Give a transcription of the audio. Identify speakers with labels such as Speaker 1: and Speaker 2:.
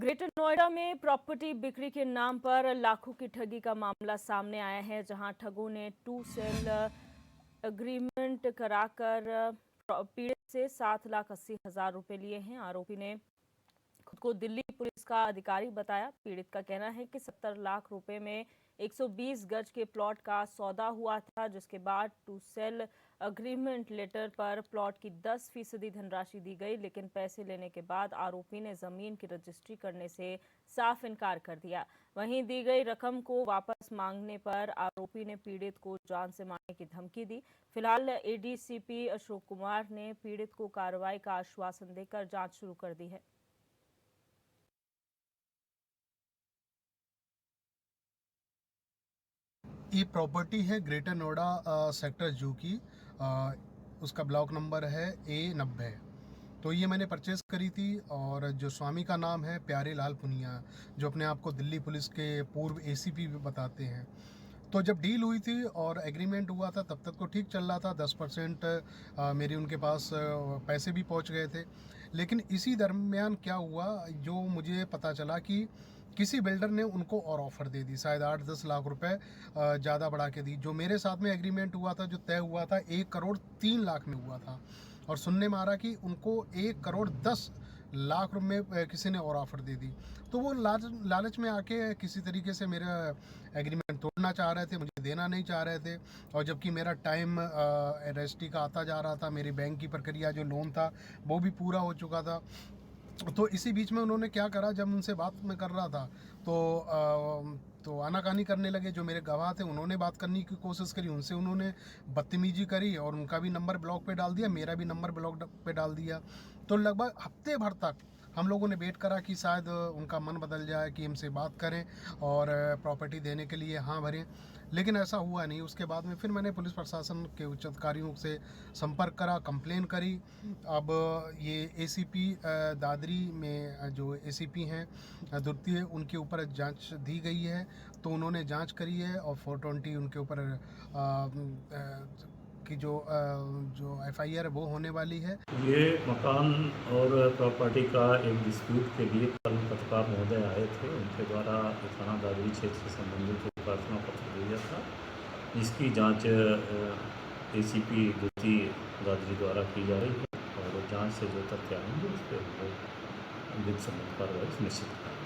Speaker 1: Greater Noida में property बिक्री के नाम पर लाखों की ठगी का मामला सामने आया है, जहां ठगों ने 2 सेल एग्रीमेंट कराकर पीड़ित से 7,80,000 रुपए लिए हैं। आरोपी ने खुद को दिल्ली पुलिस का अधिकारी बताया। पीड़ित का कहना है कि 70 लाख रुपए में 120 गज के प्लॉट का सौदा हुआ था, जिसके बाद 2 सेल अग्रीमेंट लेटर पर प्लॉट की 10% धनराशि दी गई, लेकिन पैसे लेने के बाद आरोपी ने जमीन की रजिस्ट्री करने से साफ इनकार कर दिया। वहीं दी गई रकम को वापस मांगने पर आरोपी ने पीड़ित को जान से मारने की धमकी दी। फिलहाल एडीसीपी अशोक कुमार ने पीड़ित को कार्रवाई का आश्वासन देकर जांच शुरू कर दी है।
Speaker 2: ये प्रॉपर्टी है ग्रेटर नोएडा सेक्टर जू की। उसका ब्लॉक नंबर है A90। तो ये मैंने परचेज़ करी थी और जो स्वामी का नाम है प्यारे लाल पुनिया, जो अपने आप को दिल्ली पुलिस के पूर्व ACP भी बताते हैं। तो जब डील हुई थी और एग्रीमेंट हुआ था तब तक तो ठीक चल रहा था। 10% मेरे उनके पास पैसे भी पहुंच गए थे। लेकिन इसी दरमियान क्या हुआ, जो मुझे पता चला कि किसी बिल्डर ने उनको और ऑफ़र दे दी, शायद 8-10 लाख रुपए ज़्यादा बढ़ा के दी। जो मेरे साथ में एग्रीमेंट हुआ था, जो तय हुआ था, 1,03,00,000 में हुआ था और सुनने में आ रहा कि उनको 1,10,00,000 रुपये किसी ने और ऑफ़र दे दी। तो वो लालच में आके किसी तरीके से मेरा एग्रीमेंट तोड़ना चाह रहे थे, मुझे देना नहीं चाह रहे थे। और जबकि मेरा टाइम रजिस्ट्री का आता जा रहा था, मेरी बैंक की प्रक्रिया जो लोन था वो भी पूरा हो चुका था। तो इसी बीच में उन्होंने क्या करा, जब उनसे बात मैं कर रहा था तो आनाकानी करने लगे। जो मेरे गवाह थे उन्होंने बात करने की कोशिश करी, उनसे उन्होंने बदतमीजी करी और उनका भी नंबर ब्लॉक पे डाल दिया, मेरा भी नंबर ब्लॉक पे डाल दिया। तो लगभग हफ्ते भर तक हम लोगों ने वेट करा कि शायद उनका मन बदल जाए, कि हमसे बात करें और प्रॉपर्टी देने के लिए हाँ भरें, लेकिन ऐसा हुआ नहीं। उसके बाद में फिर मैंने पुलिस प्रशासन के उच्च अधिकारियों से संपर्क करा, कंप्लेन करी। अब ये ACP दादरी में जो ACP हैं द्वितीय, उनके ऊपर जांच दी गई है। तो उन्होंने जांच करी है और 420 उनके ऊपर की जो FIR है वो होने वाली है।
Speaker 3: ये मकान और प्रॉपर्टी का एक डिस्प्यूट के लिए कल पत्रकार महोदय आए थे। उनके द्वारा थाना दादरी क्षेत्र से संबंधित एक प्रार्थना पत्र दिया था, जिसकी जांच ACP द्वितीय दादरी द्वारा की जा रही है और जांच से जो तथ्य आएंगे उस पर विधि सम्मत कार्रवाई निश्चित करेंगे।